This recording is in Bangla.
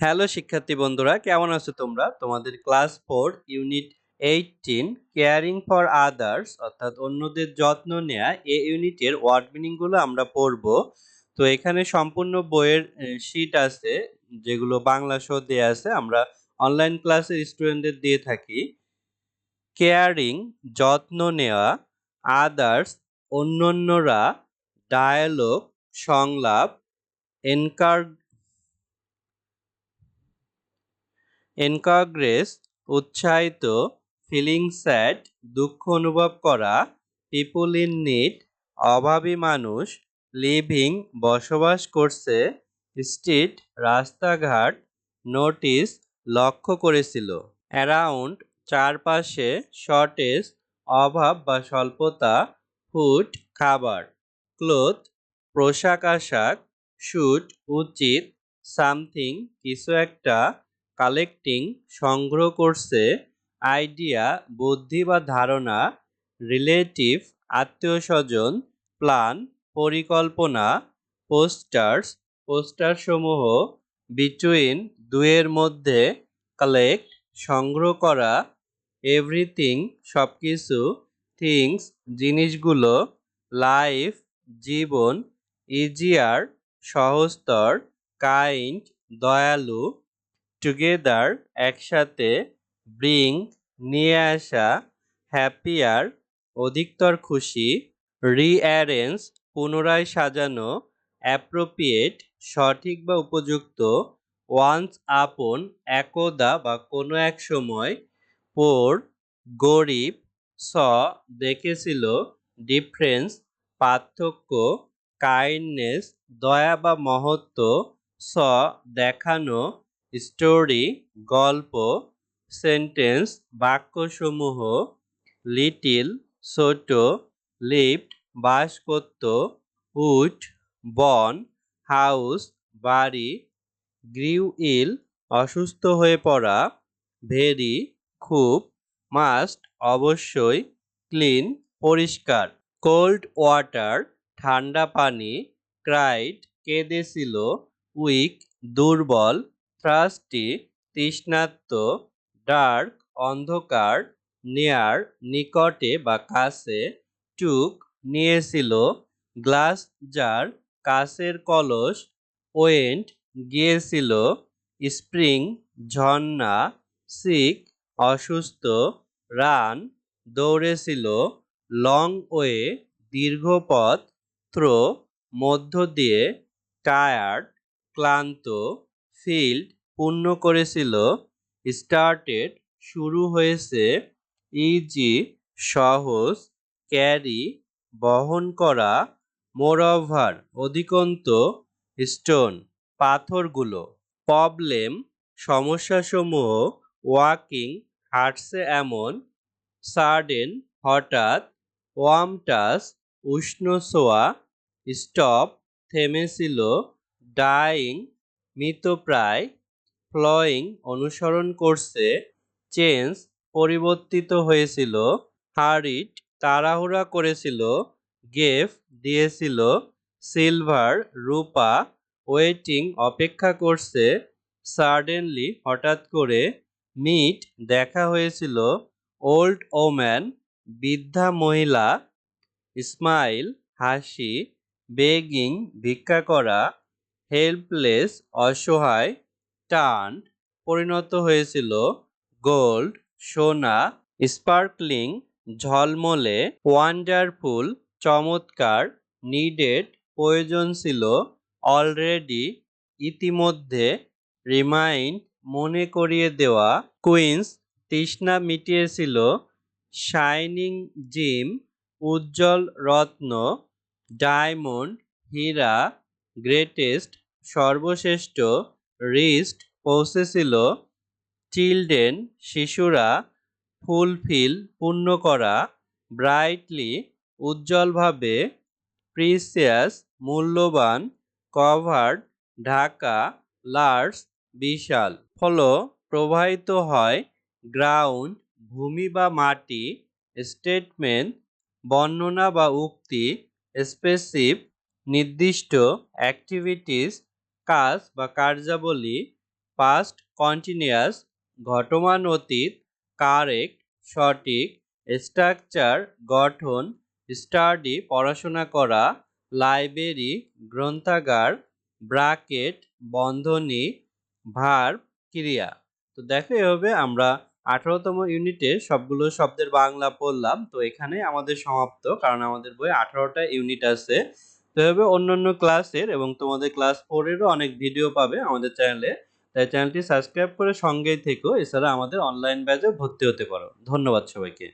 হ্যালো শিক্ষার্থী বন্ধুরা, কেমন আছো তোমরা? তোমাদের class 4 unit 18 caring for others অর্থাৎ অন্যদের যত্ন নেয়া এই ইউনিটের ওয়ার্ড মিনিং গুলো আমরা পড়ব। তো এখানে সম্পূর্ণ বইয়ের শীট আছে, যেগুলো বাংলা সহ দেয়া আছে। আমরা অনলাইন ক্লাসের স্টুডেন্টদের দিয়ে থাকি। কেয়ারিং যত্ন নেওয়া, আদার্স অন্যান্যরা, ডায়ালগ সংলাপ, এনকার এনকারেজ উৎসাহিত, ফিলিং স্যাড দুঃখ অনুভব করা, পিপল ইন নিড অভাবী মানুষ, লিভিং বসবাস করছে, স্ট্রিট রাস্তাঘাট, নোটিস লক্ষ্য করেছিল, অ্যারাউন্ড চারপাশে, শর্টেজ অভাব বা স্বল্পতা, ফুড খাবার, ক্লোথ পোশাক আশাক, শুট উচিত, সামথিং কিছু একটা, কালেক্টিং সংগ্রহ করছে, আইডিয়া বুদ্ধি বা ধারণা, রিলেটিভ আত্মীয়স্বজন, প্ল্যান পরিকল্পনা, পোস্টার্স পোস্টারসমূহ, বিটুইন দুয়ের মধ্যে, কালেক্ট সংগ্রহ করা, এভরিথিং সবকিছু, থিংস জিনিসগুলো, লাইফ জীবন, ইজিয়ার সহজতর, কাইন্ড দয়ালু, টুগেদার একসাথে, ব্রিং নিয়ে আসা, হ্যাপিয়ার অধিকতর খুশি, রিঅ্যারেঞ্জ পুনরায় সাজানো, অ্যাপ্রোপ্রিয়েট সঠিক বা উপযুক্ত, ওয়ান্স আপন একদা বা কোনো এক সময়, পোর গরিব, স দেখেছিল, ডিফারেন্স পার্থক্য, কাইন্ডনেস দয়া বা মহত্ব, স দেখানো, স্টোরি গল্প, সেন্টেন্স বাক্যসমূহ, লিটিল ছোট, লিফট বাস করত, উড বন, হাউস বাড়ি, গ্রিউ ইল অসুস্থ হয়ে পড়া, ভেরি খুব, মাস্ট অবশ্যই, ক্লিন পরিষ্কার, কোল্ড ওয়াটার ঠান্ডা পানি, ক্রাইড কেঁদেছিল, উইক দুর্বল, থ্রাস্টি তৃষ্ণার্ত, ডার্ক অন্ধকার, নেয়ার নিকটে বা কাছে, টুক নিয়েছিল, গ্লাস জার কাঁচের কলস, ওয়েন্ট গিয়েছিল, স্প্রিং ঝর্ণা, সিক অসুস্থ, রান দৌড়েছিল, লং ওয়ে দীর্ঘ পথ, থ্রো মধ্য দিয়ে, টায়ার্ড ক্লান্ত, ফিল্ড পূর্ণ করেছিল, স্টার্টেড শুরু হয়েছে, ইজি সহজ, ক্যারি বহন করা, মোরওভার অধিকন্ত, স্টোন পাথরগুলো, প্রবলেম সমস্যাসমূহ, ওয়াকিং হাঁটছে এমন, সাডেন হঠাৎ, ওয়ার্ম টাচ উষ্ণ ছোঁয়া, স্টপ থেমেছিল, ডাইং মৃতপ্রায়, ফ্লোয়িং অনুসরণ করছে, চেঞ্জ পরিবর্তিত হয়েছিল, হারিড তাড়াহুড়া করেছিল, গেফ দিয়েছিল, সিলভার রূপা, ওয়েটিং অপেক্ষা করছে, সাডেনলি হঠাৎ করে, মিট দেখা হয়েছিল, ওল্ড ওম্যান বৃদ্ধা মহিলা, স্মাইল হাসি, বেগিং ভিক্ষা করা, হেল্পলেস অসহায়, টার্ন পরিণত হয়েছিল, গোল্ড সোনা, স্পার্কলিং ঝলমলে, ওয়ান্ডারফুল চমৎকার, নিডেড প্রয়োজন ছিল, অলরেডি ইতিমধ্যে, রিমাইন্ড মনে করিয়ে দেওয়া, কুইন্স তৃষ্ণা মিটিয়েছিল, শাইনিং জিম উজ্জ্বল রত্ন, ডায়মন্ড হীরা, গ্রেটেস্ট সর্বশ্রেষ্ঠ, রিস্ট পৌঁছেছিল, চিলড্রেন শিশুরা, ফুলফিল পূর্ণ করা, ব্রাইটলি উজ্জ্বলভাবে, প্রিসিয়াস মূল্যবান, কভার্ড ঢাকা, লার্জ বিশাল, ফলো প্রবাহিত হয়, গ্রাউন্ড ভূমি বা মাটি, স্টেটমেন্ট বর্ণনা বা উক্তি, স্পেসিফ নির্দিষ্ট, অ্যাক্টিভিটিস কাজ বা কার্যাবলী, পাস্ট কন্টিনিউয়াস, ঘটমান অতীত, কারেক্ট সঠিক, স্ট্রাকচার গঠন, স্টাডি পড়াশোনা করা, লাইব্রেরি গ্রন্থাগার, ব্র্যাকেট বন্ধনী, ভার্ব ক্রিয়া। তো দেখো এভাবে আমরা 18তম ইউনিটের সবগুলো শব্দের বাংলা পড়লাম। তো এখানে আমাদের সমাপ্ত, কারণ আমাদের বইয়ে 18টা ইউনিট আছে। তো এভাবে অন্যান্য ক্লাসের এবং তোমাদের ক্লাস 4 এরও অনেক ভিডিও পাবে আমাদের চ্যানেলে। তাই চ্যানেলটি সাবস্ক্রাইব করে সঙ্গেই থেকো। এছাড়া আমাদের অনলাইন ব্যাচে ভর্তি হতে পারো। ধন্যবাদ সবাইকে।